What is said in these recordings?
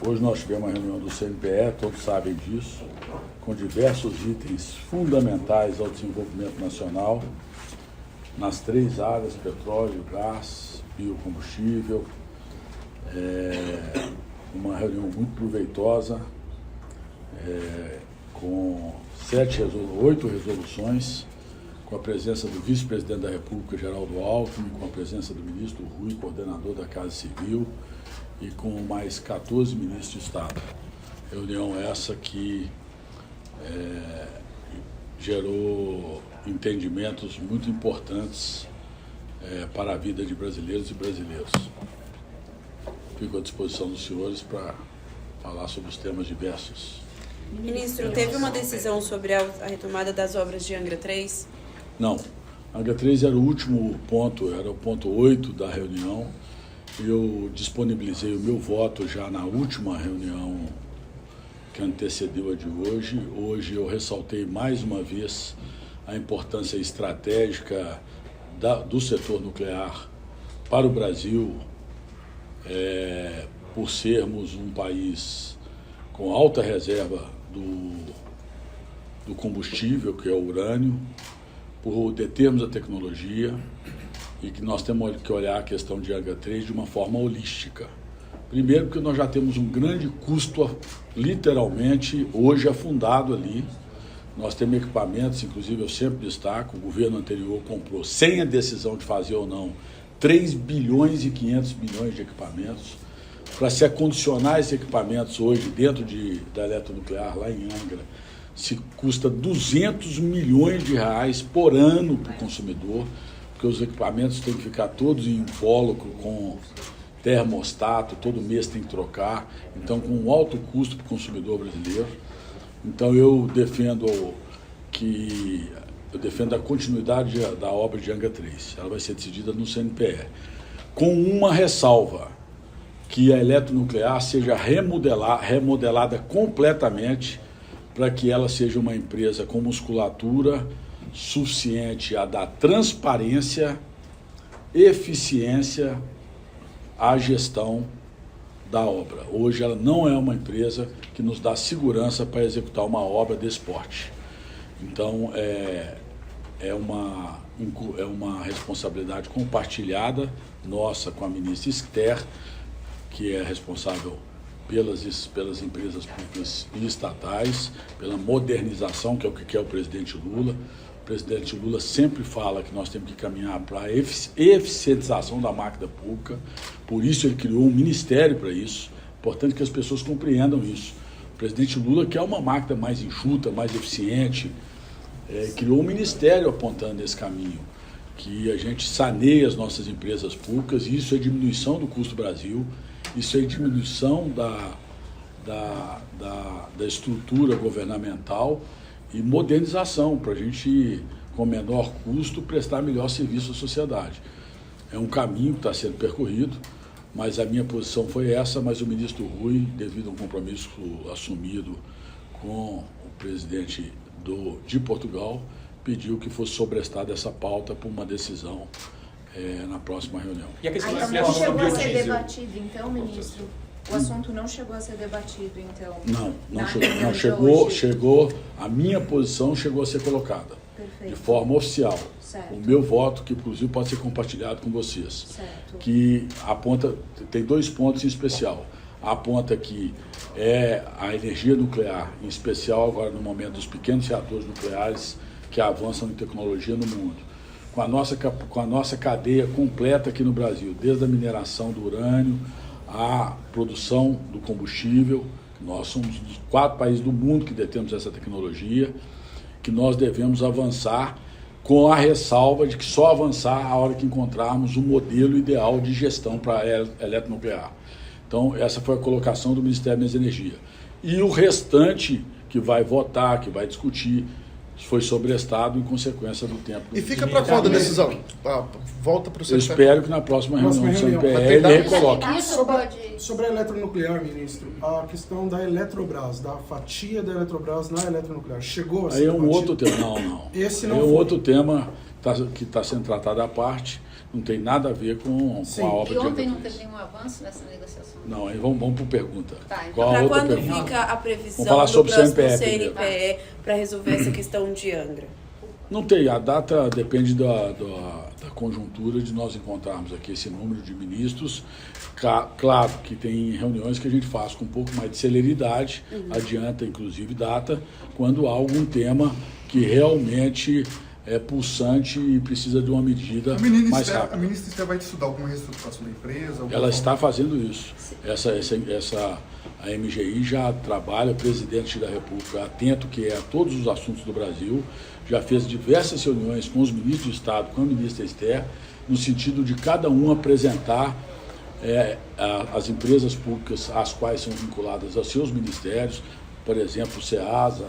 Hoje nós tivemos uma reunião do CNPE, todos sabem disso, com diversos itens fundamentais ao desenvolvimento nacional, nas três áreas: petróleo, gás, biocombustível. Uma reunião muito proveitosa, com 8 resoluções, com a presença do vice-presidente da República, Geraldo Alckmin, com a presença do ministro Rui, coordenador da Casa Civil, e com mais 14 ministros de Estado. Reunião essa que gerou entendimentos muito importantes para a vida de brasileiros e brasileiros. Fico à disposição dos senhores para falar sobre os temas diversos. Ministro, teve uma decisão sobre a retomada das obras de Angra 3? Não. Angra 3 era o último ponto, era o ponto 8 da reunião. Eu disponibilizei o meu voto já na última reunião que antecedeu a de hoje. Hoje eu ressaltei mais uma vez a importância estratégica do setor nuclear para o Brasil, por sermos um país com alta reserva do combustível, que é o urânio, por determos a tecnologia, e que nós temos que olhar a questão de Angra 3 de uma forma holística. Primeiro, porque nós já temos um grande custo, literalmente, hoje afundado ali. Nós temos equipamentos, inclusive eu sempre destaco, o governo anterior comprou, sem a decisão de fazer ou não, 3 bilhões e 500 milhões de equipamentos. Para se acondicionar esses equipamentos hoje dentro da eletronuclear, lá em Angra, se custa 200 milhões de reais por ano para o consumidor, porque os equipamentos têm que ficar todos em invólucro com termostato, todo mês tem que trocar, então com um alto custo para o consumidor brasileiro. Então eu defendo a continuidade da obra de Angra 3. Ela vai ser decidida no CNPE, com uma ressalva: que a eletronuclear seja remodelada completamente para que ela seja uma empresa com musculatura suficiente a dar transparência, eficiência à gestão da obra. Hoje ela não é uma empresa que nos dá segurança para executar uma obra desse porte. Então é uma responsabilidade compartilhada nossa com a ministra Esther, que é responsável pelas empresas públicas e estatais, pela modernização, que é o que quer o presidente Lula. O presidente Lula sempre fala que nós temos que caminhar para a eficientização da máquina pública, por isso ele criou um ministério para isso. Importante que as pessoas compreendam isso. O presidente Lula quer uma máquina mais enxuta, mais eficiente, criou um ministério apontando esse caminho, que a gente saneie as nossas empresas públicas, e isso é diminuição do custo do Brasil, isso é diminuição da estrutura governamental e modernização, para a gente, com menor custo, prestar melhor serviço à sociedade. É um caminho que está sendo percorrido, mas a minha posição foi essa, mas o ministro Rui, devido a um compromisso assumido com o presidente de Portugal, pediu que fosse sobrestada essa pauta por uma decisão na próxima reunião. E a questão não chegou a ser debatido, então, ministro? O assunto não chegou a ser debatido, então? Não chegou. A minha posição chegou a ser colocada. Perfeito. De forma oficial. Certo. O meu voto, que inclusive pode ser compartilhado com vocês. Certo. Que aponta, tem 2 pontos em especial. Aponta que a energia nuclear, em especial agora no momento dos pequenos reatores nucleares que avançam em tecnologia no mundo, com a nossa cadeia completa aqui no Brasil, desde a mineração do urânio, a produção do combustível. Nós somos um dos 4 países do mundo que detemos essa tecnologia, que nós devemos avançar, com a ressalva de que só avançar a hora que encontrarmos um modelo ideal de gestão para a eletronuclear. Então, essa foi a colocação do Ministério das Energias. E o restante que vai votar, que vai discutir, foi sobrestado em consequência do tempo. E fica para quando a decisão? Volta para o CNPE? Eu espero que na próxima reunião do CNPE ele recoloque. sobre a eletronuclear, ministro, a questão da Eletrobras, da fatia da Eletrobras na eletronuclear, chegou a ser Aí é um debatido? outro tema, não. Esse Aí não é um foi. outro tema que está sendo tratado à parte, não tem nada a ver com Sim. a obra E ontem de não Angra teve 3. nenhum avanço nessa negociação? Não, aí vamos por pergunta. Tá, então. Qual a Para outra quando pergunta? fica a previsão Vamos falar do sobre próximo CNPE CNPE para resolver essa questão de Angra? Não tem, a data depende da conjuntura de nós encontrarmos aqui esse número de ministros. Claro que tem reuniões que a gente faz com um pouco mais de celeridade, adianta inclusive data, quando há algum tema que realmente é pulsante e precisa de uma medida mais rápida. A ministra Esther vai estudar alguma reestruturação da empresa? Ela está fazendo isso. A MGI já trabalha, o presidente da República, atento que é a todos os assuntos do Brasil, já fez diversas reuniões com os ministros de Estado, com a ministra Esther, no sentido de cada um apresentar as empresas públicas às quais são vinculadas aos seus ministérios, por exemplo, o SEASA,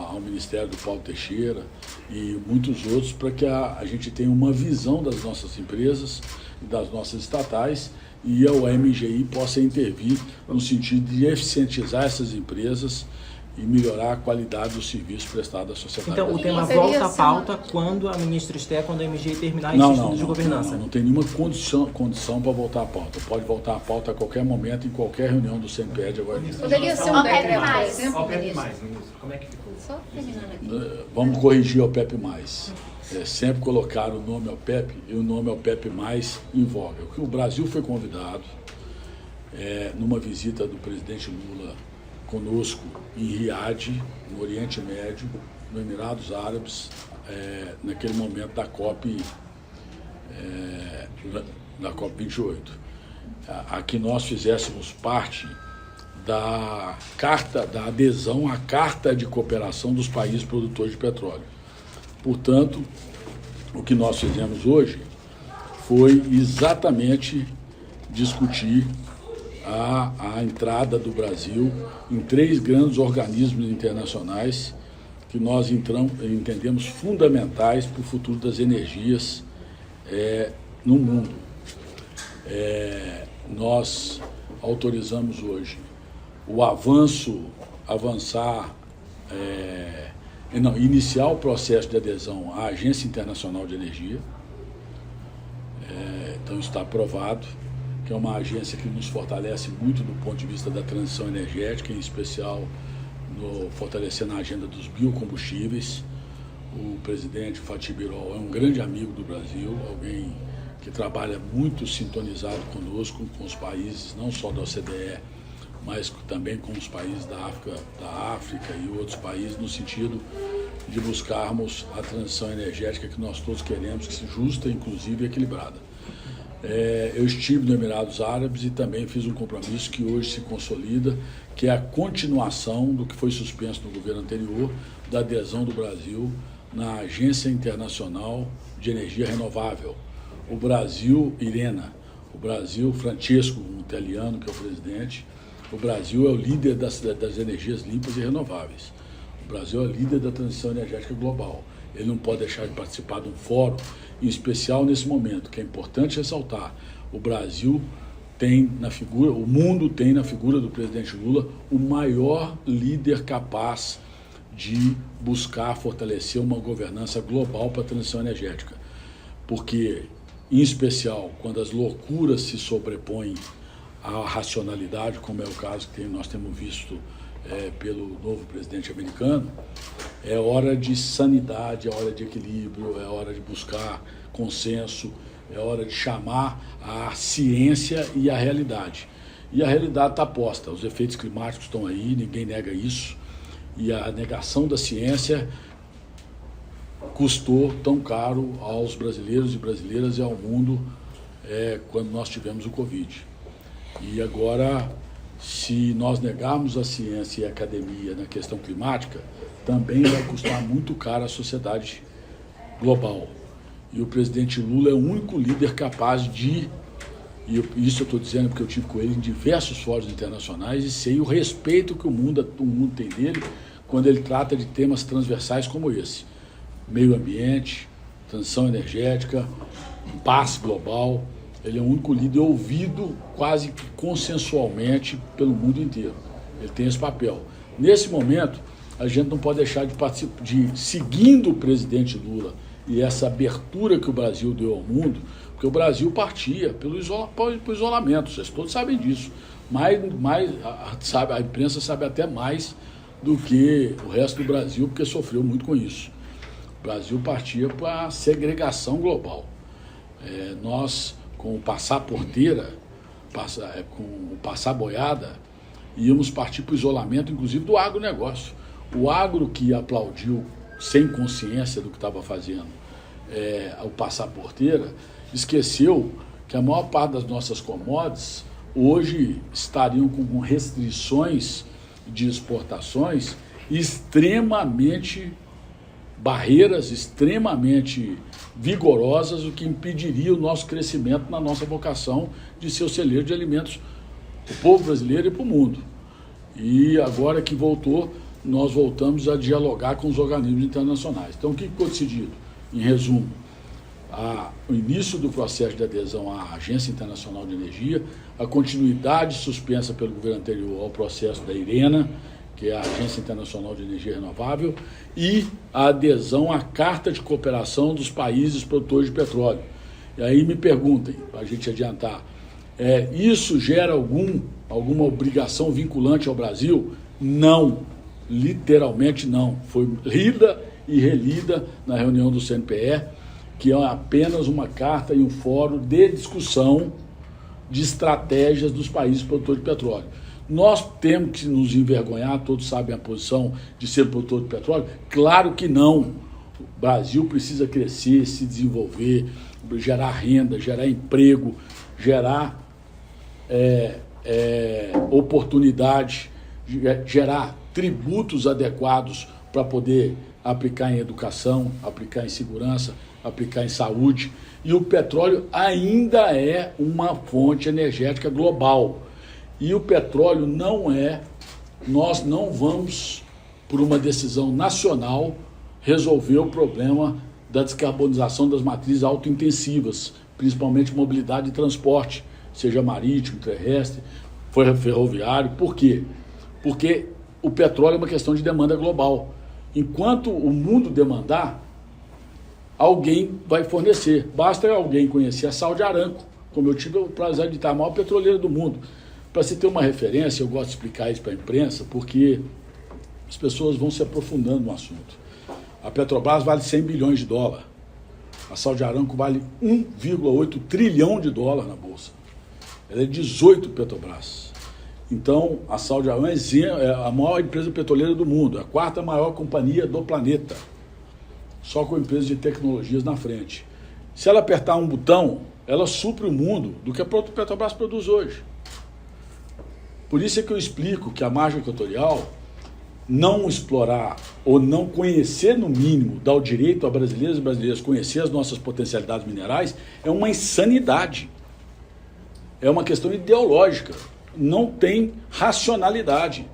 ao Ministério do Paulo Teixeira e muitos outros, para que a gente tenha uma visão das nossas empresas e das nossas estatais e a MGI possa intervir no sentido de eficientizar essas empresas e melhorar a qualidade do serviço prestado à sociedade. Então, o tema seria volta à assim, pauta quando a ministra Esther, quando a MGI terminar esse Não, estudo de governança. não tem nenhuma condição para voltar à pauta. Pode voltar à pauta a qualquer momento, em qualquer reunião do CNPE agora. Poderia ser um OPEP+. decreto, por exemplo, ministro? ministro, como é que ficou? Só terminando aqui. Vamos corrigir o OPEP+. Sempre colocar o nome OPEP e o nome OPEP+, em voga. O Brasil foi convidado, numa visita do presidente Lula conosco em Riad, no Oriente Médio, no Emirados Árabes, naquele momento da COP 28. A que nós fizéssemos parte da adesão à Carta de Cooperação dos Países Produtores de Petróleo. Portanto, o que nós fizemos hoje foi exatamente discutir a entrada do Brasil em 3 grandes organismos internacionais que nós entendemos fundamentais para o futuro das energias no mundo. Nós autorizamos hoje iniciar o processo de adesão à Agência Internacional de Energia. Então está aprovado, que é uma agência que nos fortalece muito do ponto de vista da transição energética, em especial fortalecendo a agenda dos biocombustíveis. O presidente Fatih Birol é um grande amigo do Brasil, alguém que trabalha muito sintonizado conosco, com os países, não só da OCDE, mas também com os países da África e outros países, no sentido de buscarmos a transição energética que nós todos queremos, que seja justa, inclusive e equilibrada. Eu estive no Emirados Árabes e também fiz um compromisso que hoje se consolida, que é a continuação do que foi suspenso no governo anterior, da adesão do Brasil na Agência Internacional de Energia Renovável. O Brasil, IRENA, o Brasil, Francesco, um italiano que é o presidente, o Brasil é o líder das energias limpas e renováveis. O Brasil é o líder da transição energética global. Ele não pode deixar de participar de um fórum, em especial nesse momento, que é importante ressaltar. O Brasil o mundo tem na figura do presidente Lula o maior líder capaz de buscar fortalecer uma governança global para a transição energética. Porque, em especial, quando as loucuras se sobrepõem à racionalidade, como é o caso que nós temos visto pelo novo presidente americano, é hora de sanidade, é hora de equilíbrio, é hora de buscar consenso, é hora de chamar a ciência e a realidade. E a realidade está posta, os efeitos climáticos estão aí, ninguém nega isso, e a negação da ciência custou tão caro aos brasileiros e brasileiras e ao mundo quando nós tivemos o Covid. E agora, se nós negarmos a ciência e a academia na questão climática, também vai custar muito caro à sociedade global. E o presidente Lula é o único líder capaz de, e isso eu estou dizendo porque eu tive com ele em diversos fóruns internacionais e sei o respeito que o mundo tem dele quando ele trata de temas transversais como esse. Meio ambiente, transição energética, paz global, Ele é o único líder ouvido quase que consensualmente pelo mundo inteiro. Ele tem esse papel. Nesse momento, a gente não pode deixar de participar, seguindo o presidente Lula e essa abertura que o Brasil deu ao mundo, porque o Brasil partia pelo isolamento, vocês todos sabem disso. A imprensa sabe até mais do que o resto do Brasil, porque sofreu muito com isso. O Brasil partia para a segregação global. Nós, com o passar porteira, com o passar boiada, íamos partir para o isolamento, inclusive do agronegócio. O agro que aplaudiu, sem consciência do que estava fazendo, o passar porteira, esqueceu que a maior parte das nossas commodities hoje estariam com restrições de exportações barreiras extremamente vigorosas, o que impediria o nosso crescimento na nossa vocação de ser o celeiro de alimentos para o povo brasileiro e para o mundo. E agora que voltou, nós voltamos a dialogar com os organismos internacionais. Então, o que ficou decidido? Em resumo, o início do processo de adesão à Agência Internacional de Energia, a continuidade suspensa pelo governo anterior ao processo da IRENA, que é a Agência Internacional de Energia Renovável, e a adesão à Carta de Cooperação dos Países Produtores de Petróleo. E aí me perguntem, para a gente adiantar, isso gera alguma obrigação vinculante ao Brasil? Não, literalmente não. Foi lida e relida na reunião do CNPE, que é apenas uma carta e um fórum de discussão de estratégias dos países produtores de petróleo. Nós temos que nos envergonhar, todos sabem a posição de ser produtor de petróleo? Claro que não. O Brasil precisa crescer, se desenvolver, gerar renda, gerar emprego, gerar oportunidade, gerar tributos adequados para poder aplicar em educação, aplicar em segurança, aplicar em saúde. E o petróleo ainda é uma fonte energética global. E o petróleo nós não vamos, por uma decisão nacional, resolver o problema da descarbonização das matrizes autointensivas, principalmente mobilidade e transporte, seja marítimo, terrestre, ferroviário. Por quê? Porque o petróleo é uma questão de demanda global. Enquanto o mundo demandar, alguém vai fornecer. Basta alguém conhecer a Saudi Aramco, como eu tive o prazer de estar, a maior petroleira do mundo. Para você ter uma referência, eu gosto de explicar isso para a imprensa, porque as pessoas vão se aprofundando no assunto. A Petrobras vale 100 bilhões de dólares. A Saudi Aramco vale 1,8 trilhão de dólares na Bolsa. Ela é 18 Petrobras. Então, a Saudi Aramco é a maior empresa petroleira do mundo, a quarta maior companhia do planeta, só com empresas de tecnologias na frente. Se ela apertar um botão, ela supre o mundo do que a Petrobras produz hoje. Por isso é que eu explico que a margem equatorial, não explorar ou não conhecer, no mínimo, dar o direito a brasileiros e brasileiras conhecer as nossas potencialidades minerais, é uma insanidade. É uma questão ideológica. Não tem racionalidade.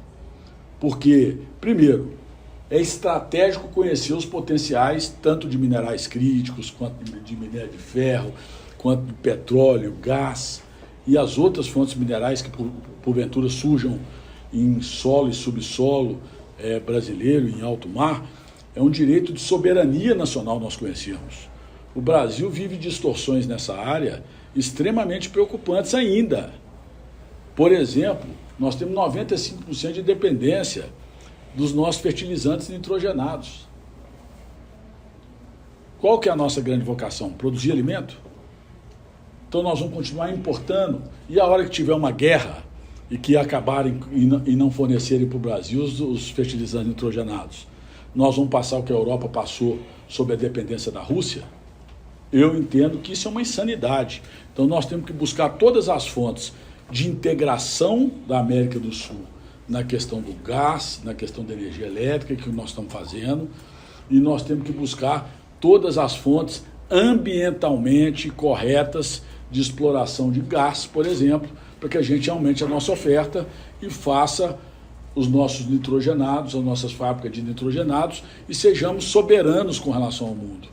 Porque, primeiro, é estratégico conhecer os potenciais tanto de minerais críticos, quanto de minério de ferro, quanto de petróleo, gás e as outras fontes minerais que porventura surjam em solo e subsolo brasileiro, em alto mar. É um direito de soberania nacional nós conhecemos. O Brasil vive distorções nessa área extremamente preocupantes ainda. Por exemplo, nós temos 95% de dependência dos nossos fertilizantes nitrogenados. Qual que é a nossa grande vocação? Produzir alimento? Então nós vamos continuar importando, e a hora que tiver uma guerra e que acabarem e não fornecerem para o Brasil os fertilizantes nitrogenados, nós vamos passar o que a Europa passou sob a dependência da Rússia? Eu entendo que isso é uma insanidade. Então nós temos que buscar todas as fontes de integração da América do Sul na questão do gás, na questão da energia elétrica, que nós estamos fazendo, e nós temos que buscar todas as fontes ambientalmente corretas de exploração de gás, por exemplo, para que a gente aumente a nossa oferta e faça os nossos nitrogenados, as nossas fábricas de nitrogenados, e sejamos soberanos com relação ao mundo.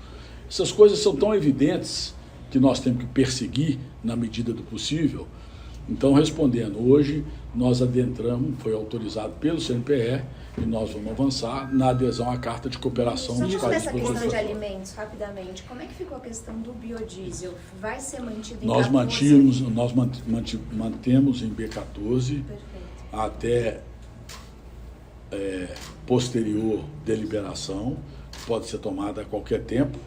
Essas coisas são tão evidentes que nós temos que perseguir na medida do possível. Então, respondendo, hoje nós adentramos, foi autorizado pelo CNPE, e nós vamos avançar na adesão à Carta de Cooperação Só dos sobre países essa questão de produtores. alimentos, rapidamente, como é que ficou a questão do biodiesel? Vai ser mantido em Nós 14? mantemos em B14 Perfeito. até posterior deliberação, que pode ser tomada a qualquer tempo.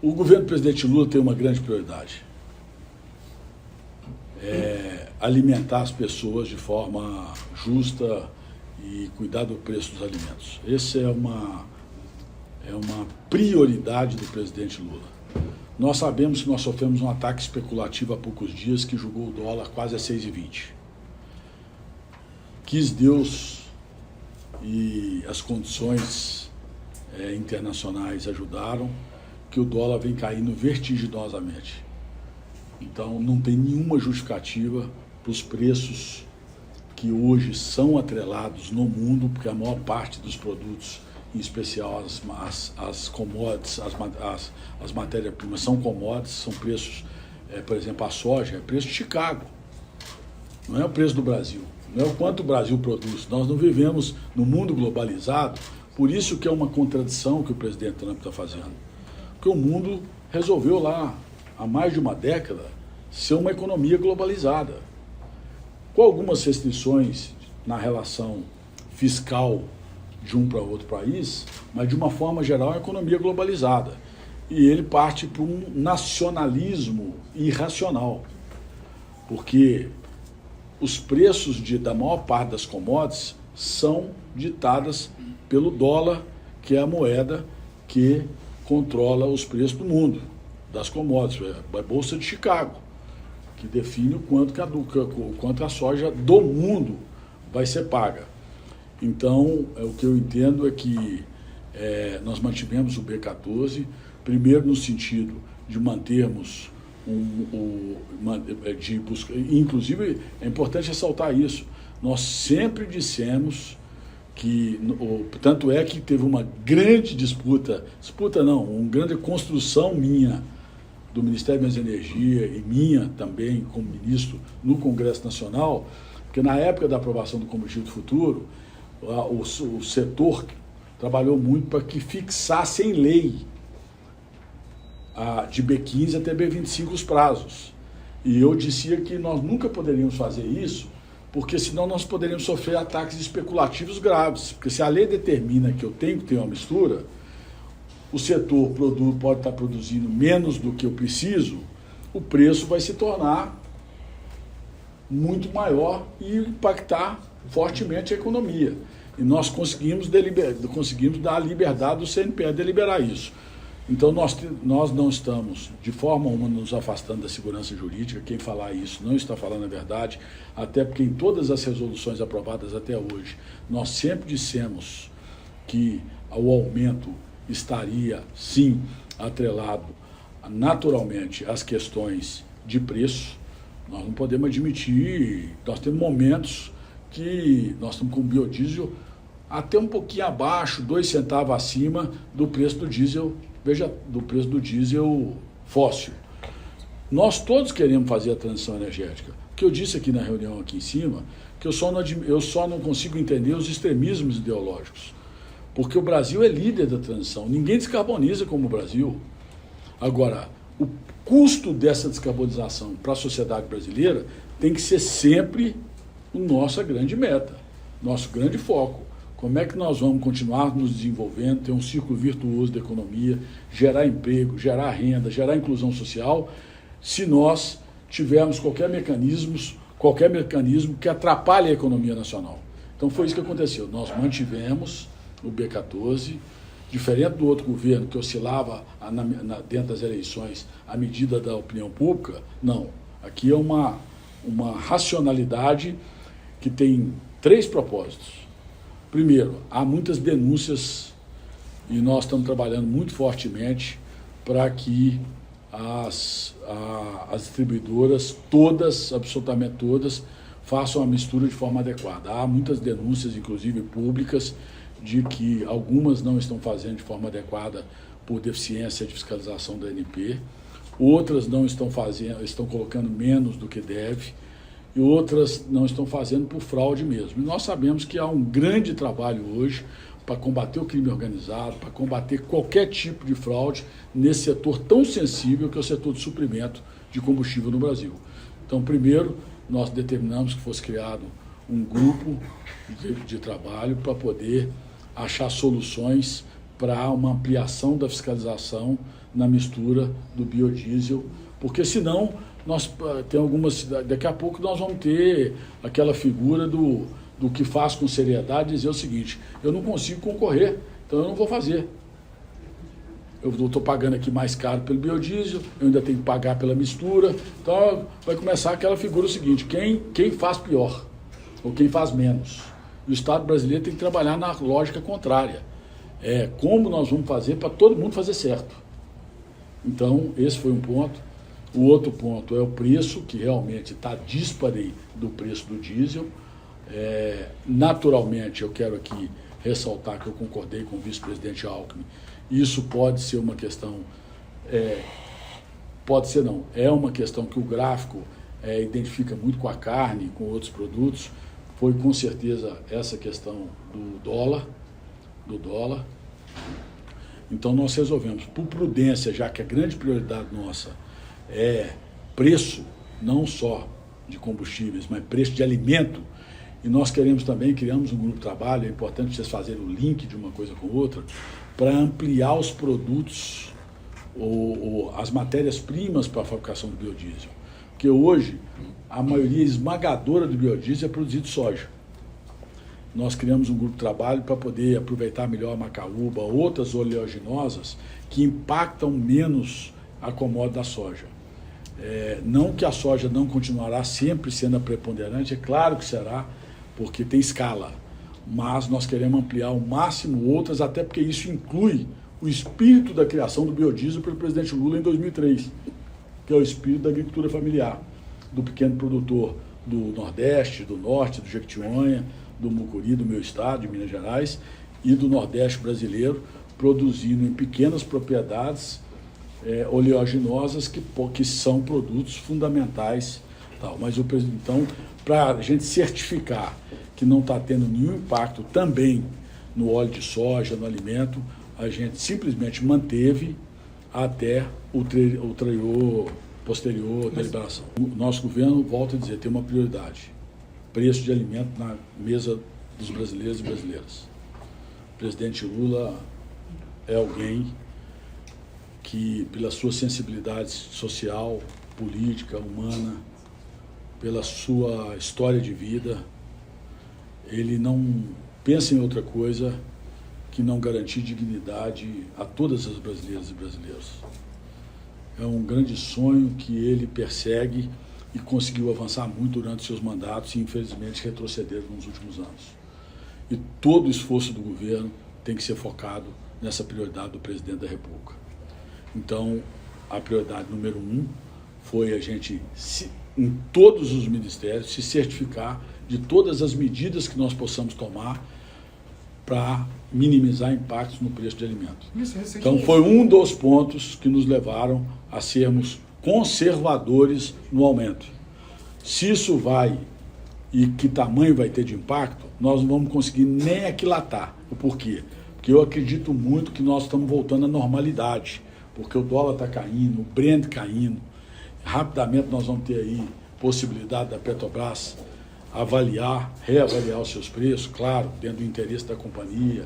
O governo do presidente Lula tem uma grande prioridade. Alimentar as pessoas de forma justa e cuidar do preço dos alimentos. Essa é uma prioridade do presidente Lula. Nós sabemos que nós sofremos um ataque especulativo há poucos dias que jogou o dólar quase a 6,20. Quis Deus e as condições internacionais ajudaram que o dólar vem caindo vertiginosamente. Então, não tem nenhuma justificativa para os preços que hoje são atrelados no mundo, porque a maior parte dos produtos, em especial as commodities, as matérias-primas são commodities, são preços, por exemplo, a soja é preço de Chicago, não é o preço do Brasil, não é o quanto o Brasil produz. Nós não vivemos no mundo globalizado, por isso que é uma contradição que o presidente Trump está fazendo. Porque o mundo resolveu lá, há mais de uma década, ser uma economia globalizada, com algumas restrições na relação fiscal de um para outro país, mas de uma forma geral é uma economia globalizada. E ele parte para um nacionalismo irracional, porque os preços da maior parte das commodities são ditadas pelo dólar, que é a moeda que controla os preços do mundo, das commodities, a Bolsa de Chicago, que define o quanto a soja do mundo vai ser paga. Então, o que eu entendo é que nós mantivemos o B14, primeiro no sentido de mantermos inclusive, é importante ressaltar isso, nós sempre dissemos que, tanto é que teve uma grande uma grande construção minha, do Ministério das Energia e minha também como ministro no Congresso Nacional, porque na época da aprovação do combustível do futuro, o setor trabalhou muito para que fixasse em lei de B15 até B25 os prazos. E eu dizia que nós nunca poderíamos fazer isso, porque senão nós poderíamos sofrer ataques especulativos graves. Porque se a lei determina que eu tenho que ter uma mistura, o setor pode estar produzindo menos do que eu preciso, o preço vai se tornar muito maior e impactar fortemente a economia. E nós conseguimos dar a liberdade do CNPE a deliberar isso. Então, nós não estamos, de forma alguma, nos afastando da segurança jurídica. Quem falar isso não está falando a verdade, até porque em todas as resoluções aprovadas até hoje, nós sempre dissemos que o aumento estaria, sim, atrelado naturalmente às questões de preço. Nós não podemos admitir, nós temos momentos que nós estamos com o biodiesel até um pouquinho abaixo, 2 centavos acima do preço do diesel, do preço do diesel fóssil. Nós todos queremos fazer a transição energética. O que eu disse aqui na reunião aqui em cima, que eu só não consigo entender os extremismos ideológicos. Porque o Brasil é líder da transição. Ninguém descarboniza como o Brasil. Agora, o custo dessa descarbonização para a sociedade brasileira tem que ser sempre nossa grande meta, nosso grande foco. Como é que nós vamos continuar nos desenvolvendo, ter um círculo virtuoso da economia, gerar emprego, gerar renda, gerar inclusão social, se nós tivermos qualquer mecanismo que atrapalhe a economia nacional. Então foi isso que aconteceu. Nós mantivemos o B14, diferente do outro governo que oscilava dentro das eleições à medida da opinião pública. Não, aqui é uma racionalidade que tem 3 propósitos. Primeiro, há muitas denúncias e nós estamos trabalhando muito fortemente para que as distribuidoras, todas, absolutamente todas, façam a mistura de forma adequada. Há muitas denúncias, inclusive públicas, de que algumas não estão fazendo de forma adequada por deficiência de fiscalização da ANP. outras não estão fazendo, estão colocando menos do que deve, e outras não estão fazendo por fraude mesmo. E nós sabemos que há um grande trabalho hoje para combater o crime organizado, para combater qualquer tipo de fraude nesse setor tão sensível que é o setor de suprimento de combustível no Brasil. Então, primeiro, nós determinamos que fosse criado um grupo de trabalho para poder achar soluções para uma ampliação da fiscalização na mistura do biodiesel, porque senão nós tem algumas, daqui a pouco nós vamos ter aquela figura do que faz com seriedade dizer o seguinte: eu não consigo concorrer, então eu não vou fazer. Eu estou pagando aqui mais caro pelo biodiesel, eu ainda tenho que pagar pela mistura, então vai começar aquela figura seguinte: quem faz pior ou quem faz menos. O Estado brasileiro tem que trabalhar na lógica contrária. Como nós vamos fazer para todo mundo fazer certo. Então, esse foi um ponto. O outro ponto é o preço, que realmente está dispare do preço do diesel. Naturalmente, eu quero aqui ressaltar que eu concordei com o vice-presidente Alckmin. Isso pode ser uma questão, pode ser não, é uma questão que o gráfico identifica muito com a carne, com outros produtos. Foi com certeza essa questão do dólar. Então nós resolvemos, por prudência, já que a grande prioridade nossa é preço, não só de combustíveis, mas preço de alimento, e nós queremos também, criamos um grupo de trabalho, é importante vocês fazerem o link de uma coisa com outra, para ampliar os produtos, ou as matérias-primas para a fabricação do biodiesel. Porque hoje, a maioria esmagadora do biodiesel é produzido de soja. Nós criamos um grupo de trabalho para poder aproveitar melhor a macaúba, outras oleaginosas que impactam menos a commodity da soja. Não que a soja não continuará sempre sendo a preponderante, é claro que será, porque tem escala, mas nós queremos ampliar ao máximo outras, até porque isso inclui o espírito da criação do biodiesel pelo presidente Lula em 2003, que é o espírito da agricultura familiar, do pequeno produtor do Nordeste, do Norte, do Jequitinhonha, do Mucuri, do meu estado, de Minas Gerais, e do Nordeste brasileiro, produzindo em pequenas propriedades oleaginosas que são produtos fundamentais. Mas então, para a gente certificar que não está tendo nenhum impacto também no óleo de soja, no alimento, a gente simplesmente manteve até o posterior da liberação. O nosso governo, volta a dizer, tem uma prioridade: preço de alimento na mesa dos brasileiros e brasileiras. O presidente Lula é alguém que, pela sua sensibilidade social, política, humana, pela sua história de vida, ele não pensa em outra coisa que não garantir dignidade a todas as brasileiras e brasileiros. É um grande sonho que ele persegue e conseguiu avançar muito durante seus mandatos e, infelizmente, retroceder nos últimos anos. E todo o esforço do governo tem que ser focado nessa prioridade do presidente da República. Então, a prioridade número 1 foi a gente, em todos os ministérios, se certificar de todas as medidas que nós possamos tomar para minimizar impactos no preço de alimentos. Então, foi um dos pontos que nos levaram a sermos conservadores no aumento. Se isso vai e que tamanho vai ter de impacto, nós não vamos conseguir nem aquilatar. O porquê? Porque eu acredito muito que nós estamos voltando à normalidade, porque o dólar está caindo, o Brent caindo. Rapidamente nós vamos ter aí possibilidade da Petrobras reavaliar os seus preços, claro, dentro do interesse da companhia,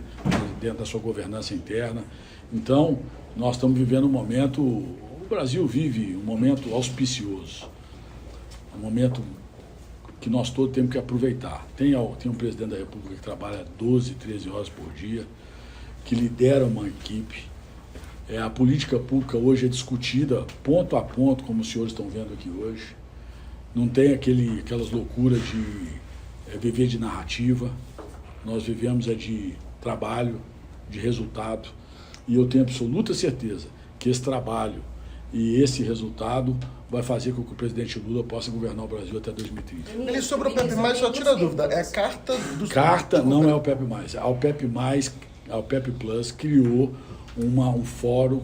dentro da sua governança interna. Então, nós estamos vivendo um momento, o Brasil vive um momento auspicioso, um momento que nós todos temos que aproveitar. Tem um presidente da República que trabalha 12, 13 horas por dia, que lidera uma equipe. A política pública hoje é discutida ponto a ponto, como os senhores estão vendo aqui hoje. Não tem aquelas loucuras de viver de narrativa. Nós vivemos de trabalho, de resultado. E eu tenho absoluta certeza que esse trabalho e esse resultado vai fazer com que o presidente Lula possa governar o Brasil até 2030. Ele sobre o PEP+, só tira a dúvida, é a carta dos... Carta não é o PEP+. A OPEP+, a OPEP Plus criou um fórum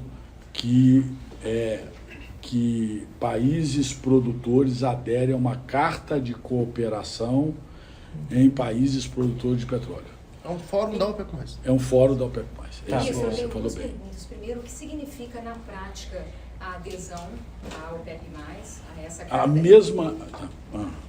que que países produtores aderem a uma carta de cooperação em países produtores de petróleo. É um fórum da OPEP+. É um fórum da OPEP+. É isso que Isso, eu você tenho falou duas bem. perguntas. Primeiro, o que significa na prática a adesão à OPEP+, a essa carta? A mesma...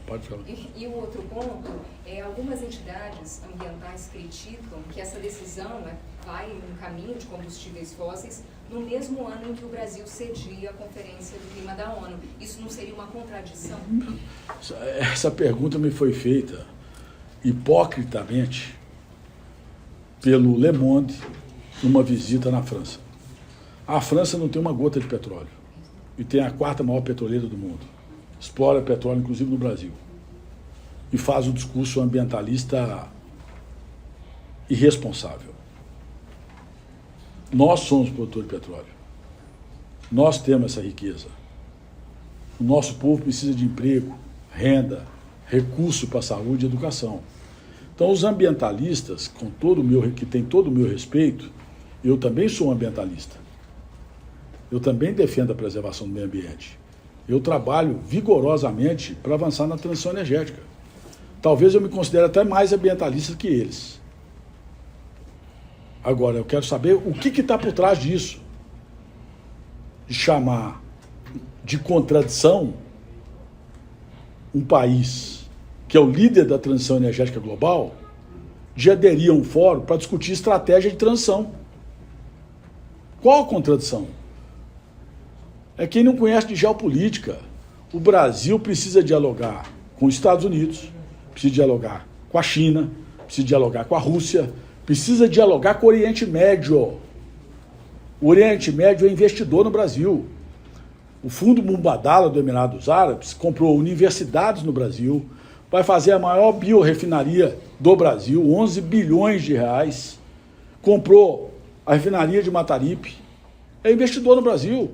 pode falar. E o outro ponto é algumas entidades ambientais criticam que essa decisão vai no caminho de combustíveis fósseis no mesmo ano em que o Brasil cedia a Conferência do Clima da ONU. Isso não seria uma contradição? Essa pergunta me foi feita hipocritamente pelo Le Monde numa visita na França. A França não tem uma gota de petróleo e tem a 4ª maior petroleira do mundo. Explora petróleo, inclusive no Brasil. E faz um discurso ambientalista irresponsável. Nós somos produtores de petróleo. Nós temos essa riqueza. O nosso povo precisa de emprego, renda, recurso para a saúde e educação. Então, os ambientalistas, que têm todo o meu respeito, eu também sou um ambientalista. Eu também defendo a preservação do meio ambiente. Eu trabalho vigorosamente para avançar na transição energética. Talvez eu me considere até mais ambientalista que eles. Agora, eu quero saber o que está por trás disso. De chamar de contradição um país que é o líder da transição energética global, de aderir a um fórum para discutir estratégia de transição. Qual a contradição? É quem não conhece de geopolítica. O Brasil precisa dialogar com os Estados Unidos, precisa dialogar com a China, precisa dialogar com a Rússia, precisa dialogar com o Oriente Médio. O Oriente Médio é investidor no Brasil. O Fundo Mubadala do Emirados Árabes comprou universidades no Brasil, vai fazer a maior biorefinaria do Brasil, 11 bilhões de reais, comprou a refinaria de Mataripe, é investidor no Brasil.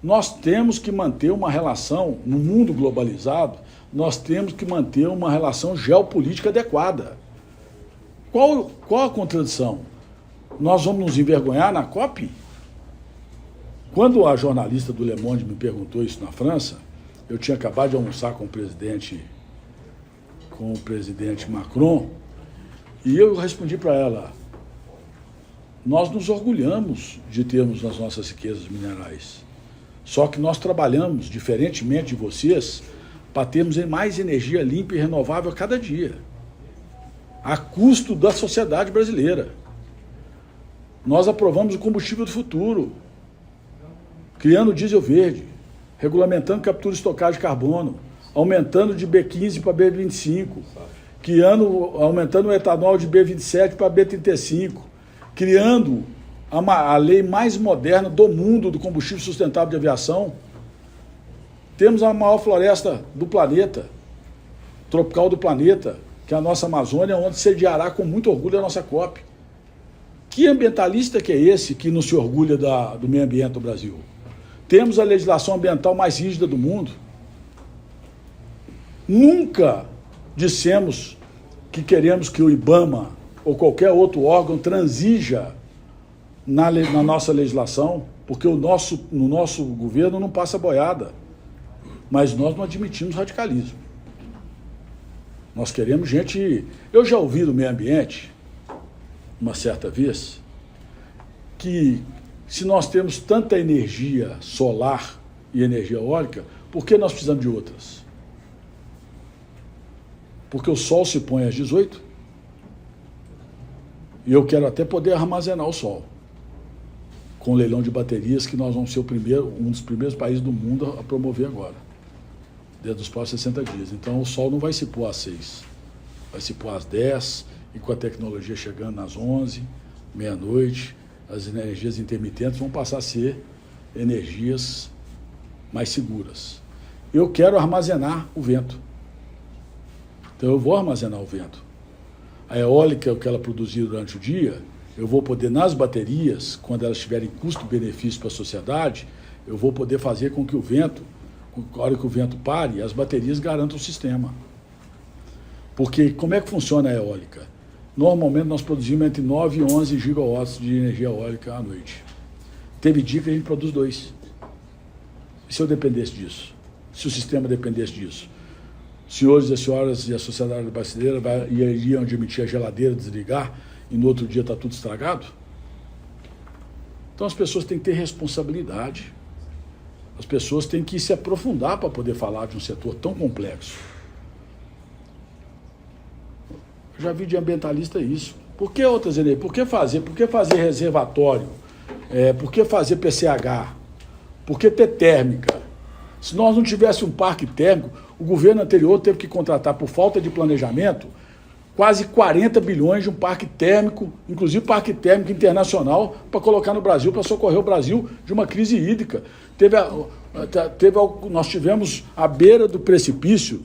Nós temos que manter uma relação, no mundo globalizado, nós temos que manter uma relação geopolítica adequada. Qual a contradição? Nós vamos nos envergonhar na COP? Quando a jornalista do Le Monde me perguntou isso na França, eu tinha acabado de almoçar com o presidente Macron, e eu respondi para ela: nós nos orgulhamos de termos as nossas riquezas minerais, só que nós trabalhamos, diferentemente de vocês, para termos mais energia limpa e renovável a cada dia, a custo da sociedade brasileira. Nós aprovamos o combustível do futuro, criando o diesel verde, regulamentando captura e estocagem de carbono, aumentando de B15 para B25, aumentando o etanol de B27 para B35, criando a lei mais moderna do mundo do combustível sustentável de aviação. Temos a maior floresta do planeta, tropical do planeta, que é a nossa Amazônia, onde sediará com muito orgulho a nossa COP. Que ambientalista que é esse que não se orgulha do meio ambiente do Brasil? Temos a legislação ambiental mais rígida do mundo. Nunca dissemos que queremos que o IBAMA ou qualquer outro órgão transija na nossa legislação, porque no nosso governo não passa boiada. Mas nós não admitimos radicalismo. Nós queremos gente... Eu já ouvi do meio ambiente, uma certa vez, que se nós temos tanta energia solar e energia eólica, por que nós precisamos de outras? Porque o sol se põe às 18 e eu quero até poder armazenar o sol com o leilão de baterias, que nós vamos ser um dos primeiros países do mundo a promover agora, dentro dos próximos 60 dias. Então o sol não vai se pôr às 6, vai se pôr às 10, e com a tecnologia chegando às 11, meia-noite, as energias intermitentes vão passar a ser energias mais seguras. Eu quero armazenar o vento. Então eu vou armazenar o vento. A eólica, o que ela produzir durante o dia, eu vou poder, nas baterias, quando elas tiverem custo-benefício para a sociedade, eu vou poder fazer com que o vento, na hora que o vento pare, as baterias garantam o sistema. Porque como é que funciona a eólica? Normalmente nós produzimos entre 9 e 11 gigawatts de energia eólica à noite. Teve dia que a gente produz 2. E se eu dependesse disso? Se o sistema dependesse disso? Senhores e senhoras e a sociedade brasileira iriam admitir a geladeira desligar e no outro dia está tudo estragado? Então as pessoas têm que ter responsabilidade. As pessoas têm que se aprofundar para poder falar de um setor tão complexo. Eu já vi de ambientalista isso. Por que outras energias? Por que fazer reservatório? Por que fazer PCH? Por que ter térmica? Se nós não tivéssemos um parque térmico, o governo anterior teve que contratar, por falta de planejamento, quase 40 bilhões de um parque térmico, inclusive parque térmico internacional, para colocar no Brasil, para socorrer o Brasil de uma crise hídrica. Nós tivemos à beira do precipício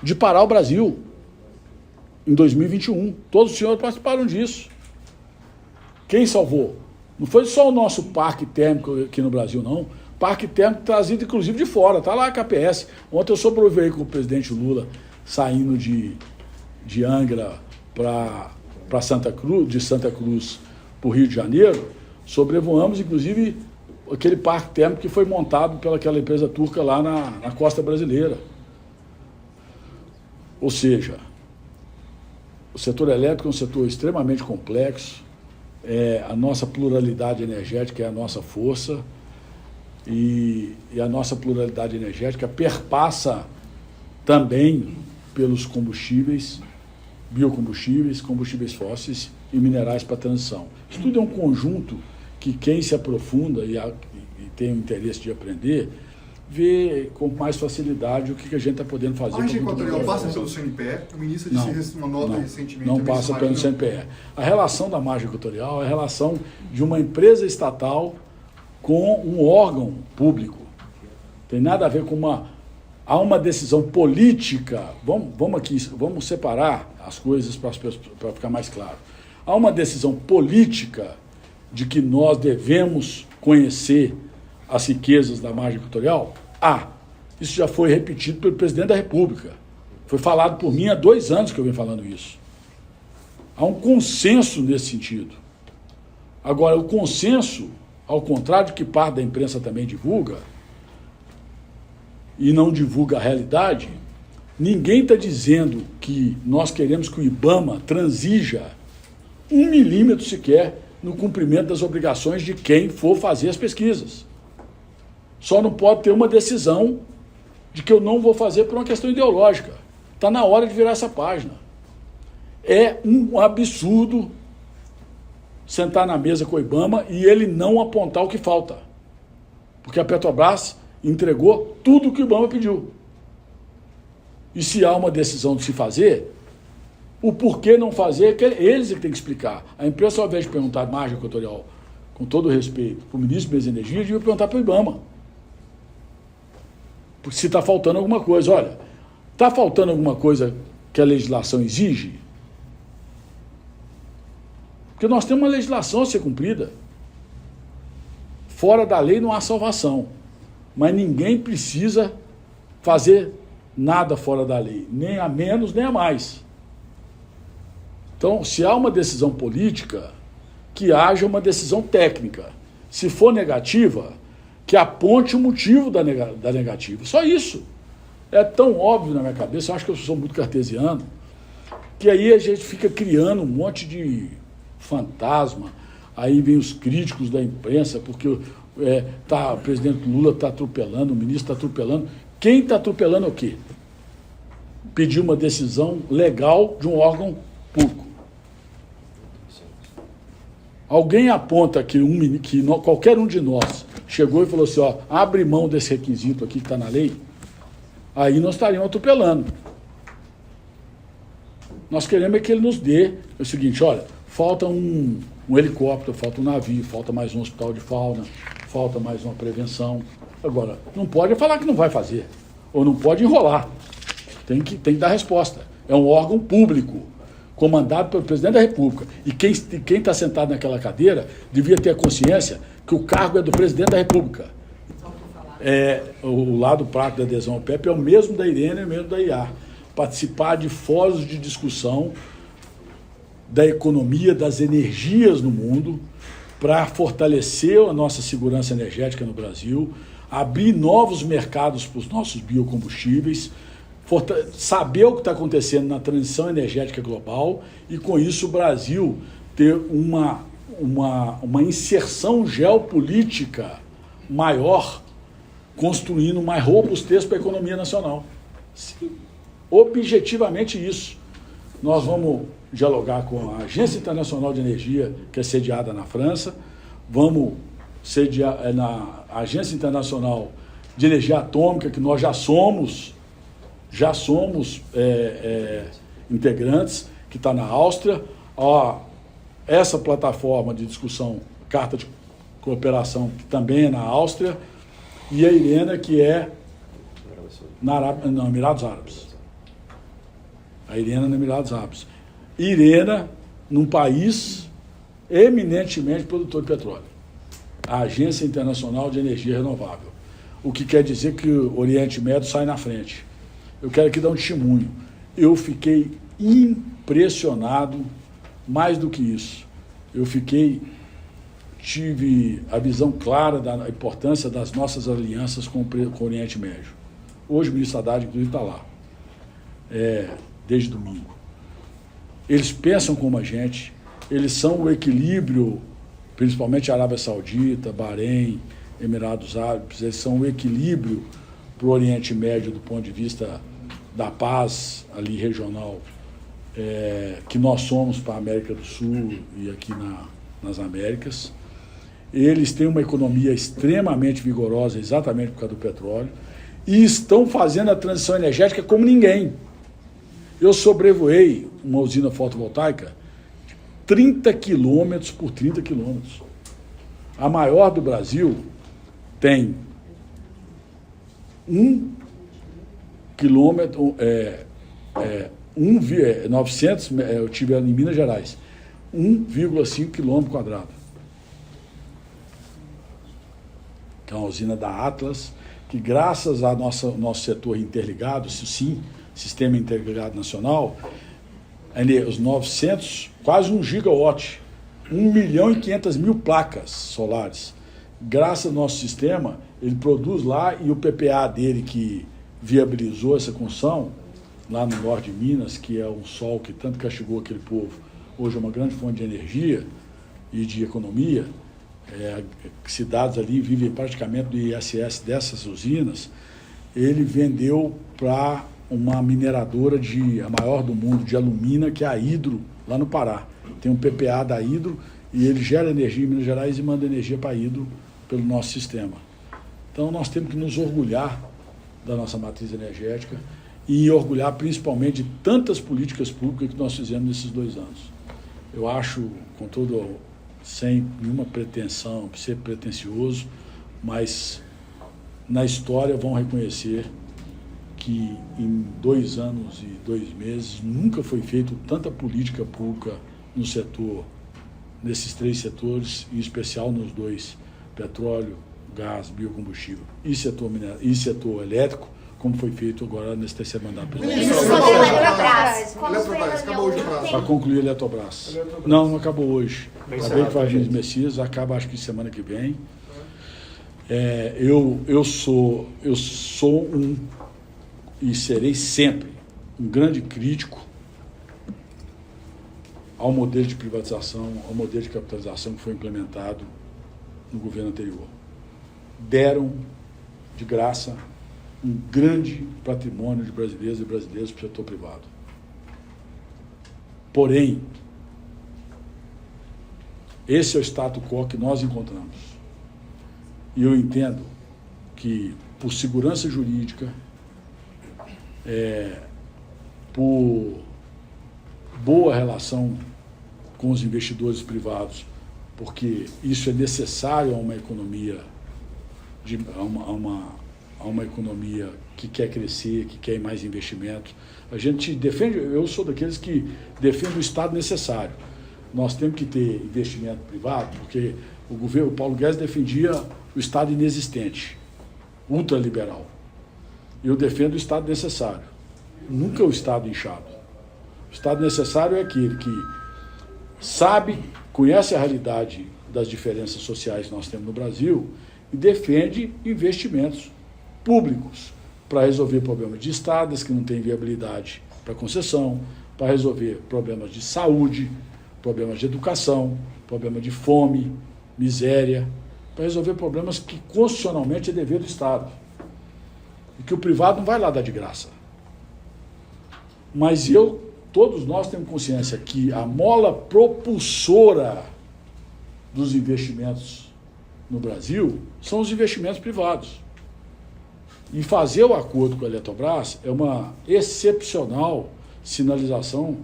de parar o Brasil em 2021. Todos os senhores participaram disso. Quem salvou? Não foi só o nosso parque térmico aqui no Brasil, não. Parque térmico trazido, inclusive, de fora. Está lá a KPS. Ontem eu sobrevoei com o presidente Lula, saindo de Angra para Santa Cruz, de Santa Cruz para o Rio de Janeiro. Sobrevoamos, inclusive, aquele parque térmico que foi montado pelaquela empresa turca lá na costa brasileira. Ou seja, o setor elétrico é um setor extremamente complexo, a nossa pluralidade energética é a nossa força, e a nossa pluralidade energética perpassa também pelos combustíveis, biocombustíveis, combustíveis fósseis e minerais para transição. Isso tudo é um conjunto que quem se aprofunda e tem o interesse de aprender, vê com mais facilidade o que a gente está podendo fazer. A engenharia equatorial passa pelo CNPE, o ministro disse uma nota recentemente. Não passa pelo CNPE. A relação da margem equatorial é a relação de uma empresa estatal com um órgão público. Tem nada a ver com há uma decisão política. Vamos separar as coisas para ficar mais claro. Há uma decisão política de que nós devemos conhecer as riquezas da margem equatorial? Isso já foi repetido pelo presidente da República. Foi falado por mim há 2 anos que eu venho falando isso. Há um consenso nesse sentido. Agora, o consenso, ao contrário do que parte da imprensa também divulga, e não divulga a realidade, ninguém está dizendo que nós queremos que o IBAMA transija 1 milímetro sequer no cumprimento das obrigações de quem for fazer as pesquisas. Só não pode ter uma decisão de que eu não vou fazer por uma questão ideológica. Está na hora de virar essa página. É um absurdo sentar na mesa com o IBAMA e ele não apontar o que falta. Porque a Petrobras entregou tudo o que o IBAMA pediu. E se há uma decisão de se fazer, o porquê não fazer, é que eles que têm que explicar. A empresa, ao invés de perguntar a margem equatorial, com todo respeito, para o ministro das Energias, devia perguntar para o IBAMA. Porque se está faltando alguma coisa. Olha, está faltando alguma coisa que a legislação exige? Porque nós temos uma legislação a ser cumprida. Fora da lei não há salvação. Mas ninguém precisa fazer nada fora da lei, nem a menos, nem a mais. Então, se há uma decisão política, que haja uma decisão técnica. Se for negativa, que aponte o motivo da negativa. Só isso. É tão óbvio na minha cabeça, eu acho que eu sou muito cartesiano, que aí a gente fica criando um monte de fantasma, aí vem os críticos da imprensa, porque o presidente Lula está atropelando, o ministro está atropelando. Quem está atropelando é o quê? Pedir uma decisão legal de um órgão público. Alguém aponta que qualquer um de nós chegou e falou assim, abre mão desse requisito aqui que está na lei, aí nós estaríamos atropelando. Nós queremos que ele nos dê o seguinte, olha, falta um helicóptero, falta um navio, falta mais um hospital de fauna, falta mais uma prevenção. Agora, não pode falar que não vai fazer, ou não pode enrolar. Tem que dar resposta. É um órgão público, comandado pelo presidente da República. E quem está sentado naquela cadeira devia ter a consciência que o cargo é do presidente da República. O lado prático da adesão ao PEP é o mesmo da Irene e o mesmo da IA. Participar de fóruns de discussão da economia, das energias no mundo, para fortalecer a nossa segurança energética no Brasil, abrir novos mercados para os nossos biocombustíveis, saber o que está acontecendo na transição energética global e, com isso, o Brasil ter uma inserção geopolítica maior, construindo mais robustez para a economia nacional. Sim, objetivamente isso. Nós vamos dialogar com a Agência Internacional de Energia, que é sediada na França, vamos sediar na Agência Internacional de Energia Atômica, que nós já somos integrantes, que está na Áustria. Essa plataforma de discussão, Carta de Cooperação, que também é na Áustria, e a IRENA, que é Emirados Árabes. A IRENA nos Emirados Árabes. IRENA, num país eminentemente produtor de petróleo. A Agência Internacional de Energia Renovável. O que quer dizer que o Oriente Médio sai na frente. Eu quero aqui dar um testemunho. Eu fiquei impressionado, mais do que isso. Tive a visão clara da importância das nossas alianças com o Oriente Médio. Hoje o ministro Haddad, inclusive, está lá, desde domingo. Eles pensam como a gente, eles são o equilíbrio, principalmente a Arábia Saudita, Bahrein, Emirados Árabes, eles são o equilíbrio para o Oriente Médio do ponto de vista da paz ali regional, que nós somos para a América do Sul e aqui nas Américas. Eles têm uma economia extremamente vigorosa, exatamente por causa do petróleo, e estão fazendo a transição energética como ninguém. Eu sobrevoei uma usina fotovoltaica de 30 quilômetros por 30 quilômetros. A maior do Brasil tem 1 quilômetro, 900, eu tive em Minas Gerais, 1,5 quilômetro quadrado. Que é uma usina da Atlas, que graças ao nosso setor interligado, sim, Sistema Interligado Nacional, os 900, quase 1 gigawatt, 1.500.000 placas solares. Graças ao nosso sistema, ele produz lá, e o PPA dele, que viabilizou essa construção, lá no norte de Minas, que é um sol que tanto castigou aquele povo, hoje é uma grande fonte de energia e de economia. Cidades ali vivem praticamente do ISS dessas usinas. Ele vendeu para uma mineradora a maior do mundo de alumina, que é a Hidro, lá no Pará. Tem um PPA da Hidro e ele gera energia em Minas Gerais e manda energia para a Hidro pelo nosso sistema. Então nós temos que nos orgulhar da nossa matriz energética e orgulhar principalmente de tantas políticas públicas que nós fizemos nesses 2 anos. Eu acho, sem nenhuma pretensão, ser pretensioso, mas na história vão reconhecer que em 2 anos e 2 meses nunca foi feita tanta política pública no setor, nesses 3 setores, em especial nos 2, petróleo, gás, biocombustível e setor elétrico, como foi feito agora nesse 3º mandato. Eletrobras, acabou hoje o prazo. Para concluir a Eletrobras. Não acabou hoje. Acabei com a Agência Messias, acaba acho que semana que vem. Eu sou e serei sempre um grande crítico ao modelo de privatização, ao modelo de capitalização que foi implementado no governo anterior. Deram de graça um grande patrimônio de brasileiros e brasileiros para o setor privado. Porém, esse é o status quo que nós encontramos. E eu entendo que, por segurança jurídica, por boa relação com os investidores privados, porque isso é necessário a uma economia, a uma economia que quer crescer, que quer mais investimento. A gente defende, eu sou daqueles que defendem o Estado necessário. Nós temos que ter investimento privado, porque o Paulo Guedes defendia o Estado inexistente, ultraliberal. Eu defendo o Estado necessário, nunca o Estado inchado. O Estado necessário é aquele que sabe, conhece a realidade das diferenças sociais que nós temos no Brasil e defende investimentos públicos para resolver problemas de estradas que não têm viabilidade para concessão, para resolver problemas de saúde, problemas de educação, problemas de fome, miséria, para resolver problemas que constitucionalmente é dever do Estado. E que o privado não vai lá dar de graça. Mas todos nós temos consciência que a mola propulsora dos investimentos no Brasil são os investimentos privados. E fazer o acordo com a Eletrobras é uma excepcional sinalização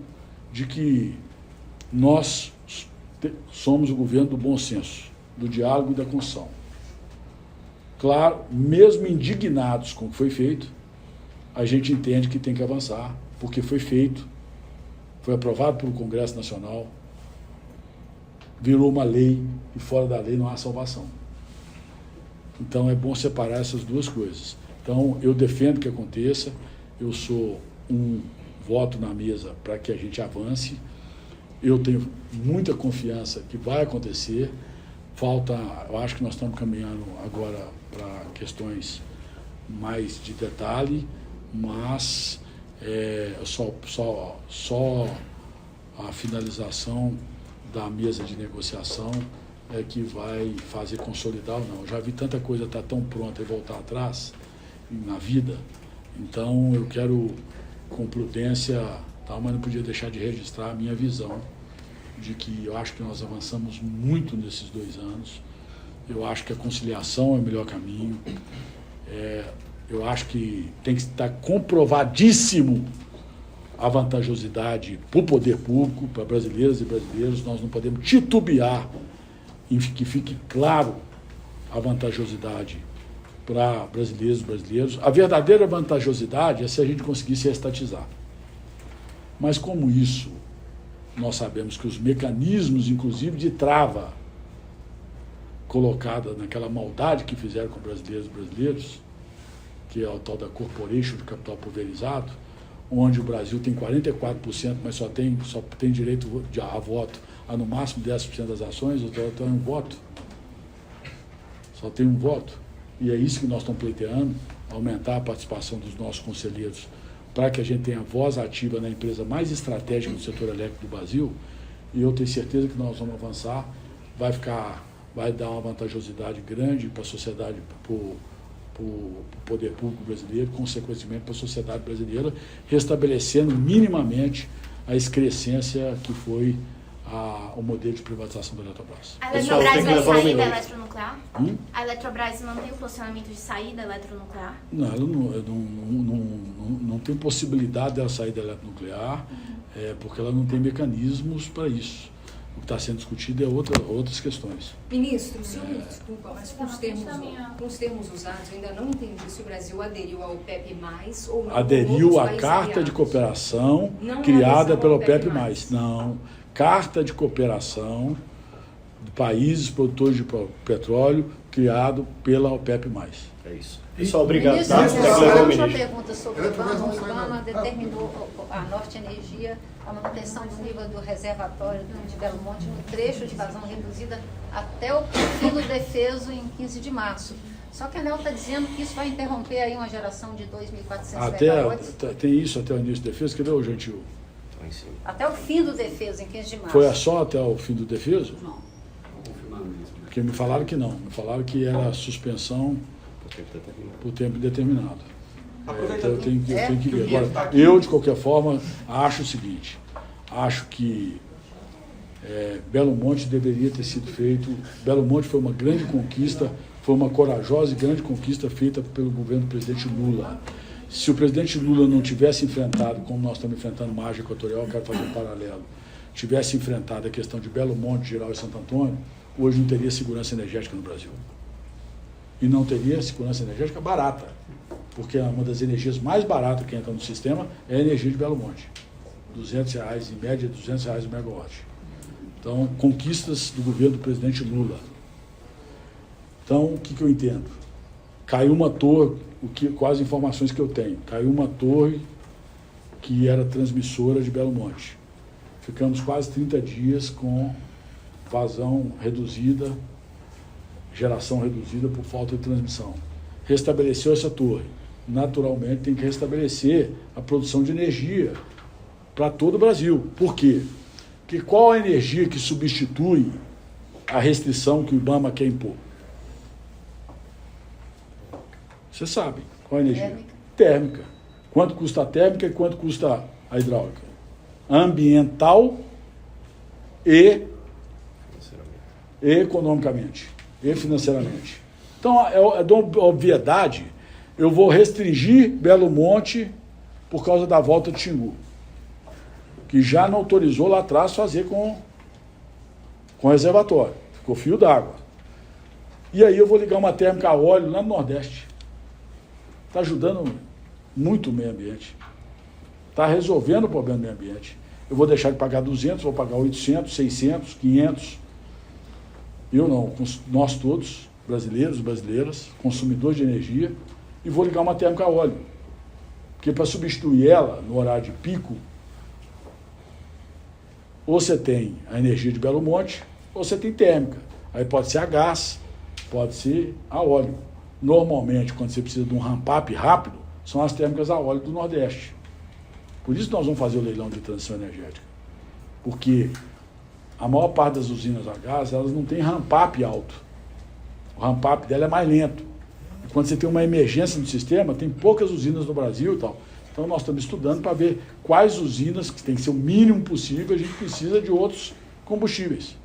de que nós somos o governo do bom senso, do diálogo e da construção. Claro, mesmo indignados com o que foi feito, a gente entende que tem que avançar, porque foi feito, foi aprovado pelo Congresso Nacional, virou uma lei, e fora da lei não há salvação. Então é bom separar essas duas coisas. Então eu defendo que aconteça, eu sou um voto na mesa para que a gente avance, eu tenho muita confiança que vai acontecer. Eu acho que nós estamos caminhando agora para questões mais de detalhe, mas só a finalização da mesa de negociação é que vai fazer consolidar ou não. Eu já vi tanta coisa estar tão pronta e voltar atrás na vida, então eu quero, com prudência, mas não podia deixar de registrar a minha visão de que eu acho que nós avançamos muito nesses 2 anos. Eu acho que a conciliação é o melhor caminho. Eu acho que tem que estar comprovadíssimo a vantajosidade para o poder público, para brasileiras e brasileiros. Nós não podemos titubear em que fique claro a vantajosidade para brasileiros e brasileiros. A verdadeira vantajosidade é se a gente conseguisse estatizar. Mas como isso, nós sabemos que os mecanismos, inclusive de trava, colocada naquela maldade que fizeram com brasileiros e brasileiros, que é o tal da corporation de capital pulverizado, onde o Brasil tem 44%, mas só tem direito a voto a no máximo 10% das ações, ou tem um voto. Só tem um voto. E é isso que nós estamos pleiteando, aumentar a participação dos nossos conselheiros, para que a gente tenha voz ativa na empresa mais estratégica do setor elétrico do Brasil, e eu tenho certeza que nós vamos avançar, vai dar uma vantajosidade grande para a sociedade, para o poder público brasileiro, consequentemente para a sociedade brasileira, restabelecendo minimamente a excrescência que foi o modelo de privatização da Eletrobras. A Eletrobras vai sair da eletronuclear? A Eletrobras não tem o posicionamento de sair da eletronuclear? Não, ela não tem possibilidade dela sair da eletronuclear, porque ela não tem mecanismos para isso. O que está sendo discutido é outras questões. Ministro, o senhor me desculpa, mas com os termos usados, eu ainda não entendi se o Brasil aderiu ao OPEP+, ou não. Aderiu à Carta de Cooperação criada pela OPEP+. Não. Carta de Cooperação de Países Produtores de Petróleo, criado pela OPEP+. É isso. Pessoal, obrigado. Ministro, uma pergunta sobre o Obama. O Obama determinou a Norte Energia a manutenção do nível do reservatório de Belo Monte no trecho de vazão reduzida até o fim do defeso em 15 de março. Só que a ANEEL está dizendo que isso vai interromper aí uma geração de 2.400 megawatts. Tem isso até o início do defeso? Cadê o Gentil? Até o fim do defeso, em 15 de março. Foi só até o fim do defeso? Não. Porque me falaram que não. Me falaram que era suspensão por tempo determinado. Então eu tenho que ver. Agora, eu, de qualquer forma, acho o seguinte. Acho que Belo Monte deveria ter sido feito. Belo Monte foi uma grande conquista, foi uma corajosa e grande conquista feita pelo governo do presidente Lula. Se o presidente Lula não tivesse enfrentado, como nós estamos enfrentando margem equatorial, eu quero fazer um paralelo, tivesse enfrentado a questão de Belo Monte, Geral e Santo Antônio, hoje não teria segurança energética no Brasil. E não teria segurança energética barata, porque uma das energias mais baratas que entra no sistema é a energia de Belo Monte. R$200, em média, R$200 o megawatt. Então, conquistas do governo do presidente Lula. Então, o que eu entendo? Caiu uma torre, com as informações que eu tenho, caiu uma torre que era transmissora de Belo Monte. Ficamos quase 30 dias com vazão reduzida, geração reduzida por falta de transmissão. Restabeleceu essa torre. Naturalmente tem que restabelecer a produção de energia para todo o Brasil. Por quê? Porque qual a energia que substitui a restrição que o IBAMA quer impor? Você sabe qual a energia? Térmica. Quanto custa a térmica e quanto custa a hidráulica? Ambiental e economicamente e financeiramente. Então, é de obviedade, eu vou restringir Belo Monte por causa da volta de Xingu, que já não autorizou lá atrás fazer com reservatório. Ficou fio d'água. E aí eu vou ligar uma térmica a óleo lá no Nordeste. Está ajudando muito o meio ambiente. Está resolvendo o problema do meio ambiente. Eu vou deixar de pagar 200, vou pagar 800, 600, 500. Eu não, nós todos, brasileiros e brasileiras, consumidores de energia, e vou ligar uma térmica a óleo. Porque para substituir ela no horário de pico, ou você tem a energia de Belo Monte, ou você tem térmica. Aí pode ser a gás, pode ser a óleo. Normalmente, quando você precisa de um ramp-up rápido, são as térmicas a óleo do Nordeste. Por isso nós vamos fazer o leilão de transição energética. Porque a maior parte das usinas a gás, elas não têm ramp-up alto. O ramp-up dela é mais lento. E quando você tem uma emergência no sistema, tem poucas usinas no Brasil e tal. Então nós estamos estudando para ver quais usinas, que tem que ser o mínimo possível, a gente precisa de outros combustíveis.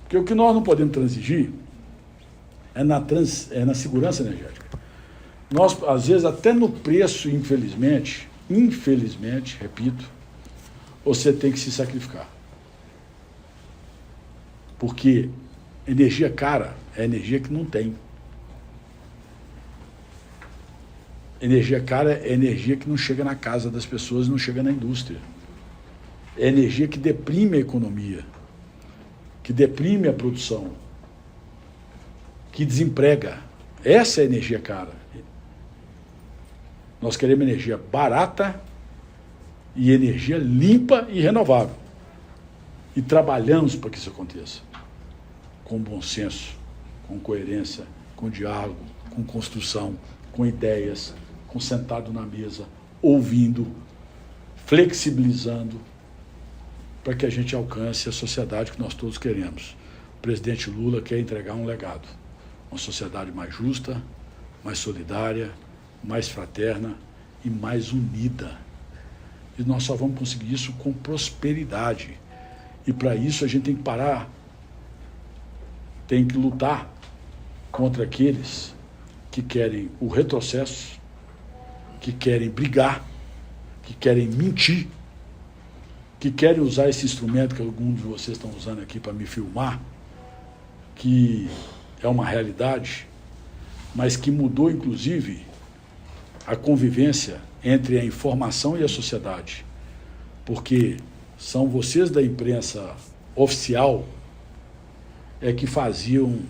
Porque o que nós não podemos transigir é na segurança energética. Nós, às vezes, até no preço, infelizmente, repito, você tem que se sacrificar. Porque energia cara é energia que não tem. Energia cara é energia que não chega na casa das pessoas, não chega na indústria. É energia que deprime a economia, que deprime a produção, que desemprega. Essa é a energia cara. Nós queremos energia barata e energia limpa e renovável. E trabalhamos para que isso aconteça. Com bom senso, com coerência, com diálogo, com construção, com ideias, com sentado na mesa, ouvindo, flexibilizando, para que a gente alcance a sociedade que nós todos queremos. O presidente Lula quer entregar um legado. Uma sociedade mais justa, mais solidária, mais fraterna e mais unida. E nós só vamos conseguir isso com prosperidade. E para isso a gente tem que parar, tem que lutar contra aqueles que querem o retrocesso, que querem brigar, que querem mentir, que querem usar esse instrumento que alguns de vocês estão usando aqui para me filmar, que é uma realidade, mas que mudou, inclusive, a convivência entre a informação e a sociedade. Porque são vocês da imprensa oficial que faziam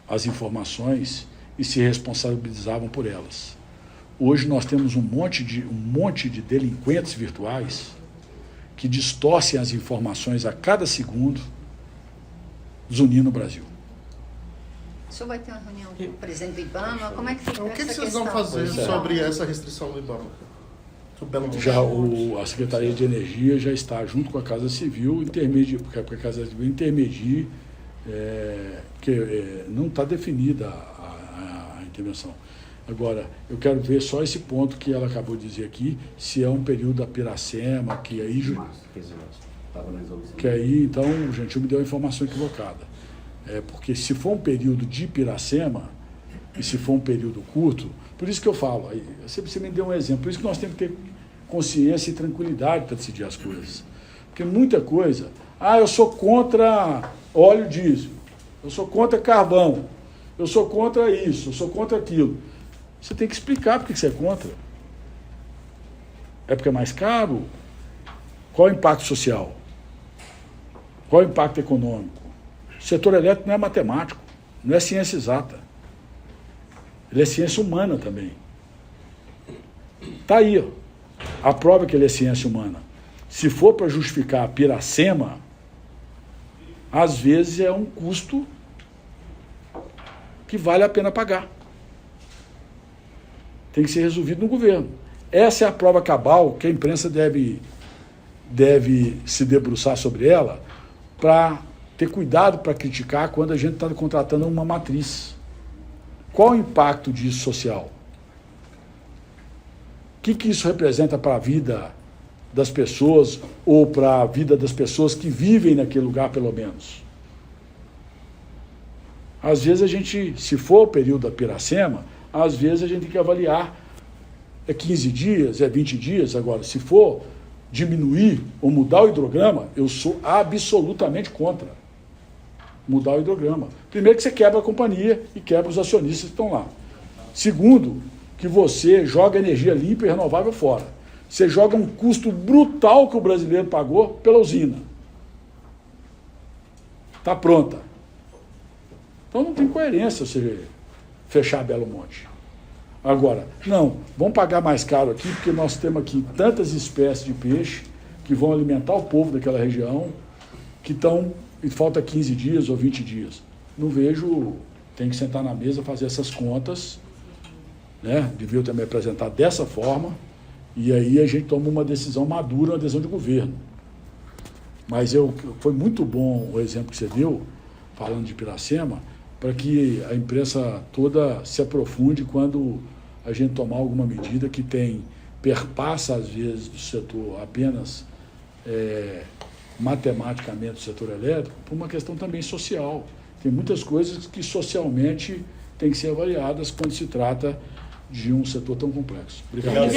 as informações e se responsabilizavam por elas. Hoje nós temos um monte de delinquentes virtuais que distorcem as informações a cada segundo, desunindo o Brasil. O senhor vai ter uma reunião com o presidente do IBAMA? Como é que fica O que essa vocês questão? vão fazer sobre essa restrição do IBAMA? Já a Secretaria de Energia já está junto com a Casa Civil, porque a Casa Civil intermedia, porque não está definida a intervenção. Agora, eu quero ver só esse ponto que ela acabou de dizer aqui, se é um período da Piracema, que aí, então, o Gentil me deu a informação equivocada. Porque se for um período de Piracema, e se for um período curto, por isso que eu falo, você me deu um exemplo, por isso que nós temos que ter consciência e tranquilidade para decidir as coisas. Porque muita coisa, eu sou contra óleo diesel, eu sou contra carvão, eu sou contra isso, eu sou contra aquilo. Você tem que explicar por que você é contra. É porque é mais caro? Qual o impacto social? Qual o impacto econômico? O setor elétrico não é matemático, não é ciência exata. Ele é ciência humana também. Está aí, ó, a prova que ele é ciência humana. Se for para justificar a Piracema, às vezes é um custo que vale a pena pagar. Tem que ser resolvido no governo. Essa é a prova cabal que a imprensa deve se debruçar sobre ela para ter cuidado para criticar quando a gente está contratando uma matriz. Qual o impacto disso social? O que isso representa para a vida das pessoas ou para a vida das pessoas que vivem naquele lugar, pelo menos? Às vezes a gente, se for o período da Piracema, às vezes a gente tem que avaliar, é 15 dias, é 20 dias. Agora, se for diminuir ou mudar o hidrograma, eu sou absolutamente contra mudar o hidrograma. Primeiro que você quebra a companhia e quebra os acionistas que estão lá. Segundo, que você joga energia limpa e renovável fora. Você joga um custo brutal que o brasileiro pagou pela usina. Está pronta. Então não tem coerência você fechar Belo Monte. Agora, não, vamos pagar mais caro aqui, porque nós temos aqui tantas espécies de peixe que vão alimentar o povo daquela região, que estão, e falta 15 dias ou 20 dias. Não vejo, tem que sentar na mesa, fazer essas contas, né? Devia ter me apresentado dessa forma, e aí a gente toma uma decisão madura, uma decisão de governo. Mas foi muito bom o exemplo que você deu, falando de Piracema, para que a imprensa toda se aprofunde quando a gente tomar alguma medida que perpassa, às vezes, do setor apenas matematicamente do setor elétrico, por uma questão também social. Tem muitas coisas que socialmente têm que ser avaliadas quando se trata de um setor tão complexo. Obrigado.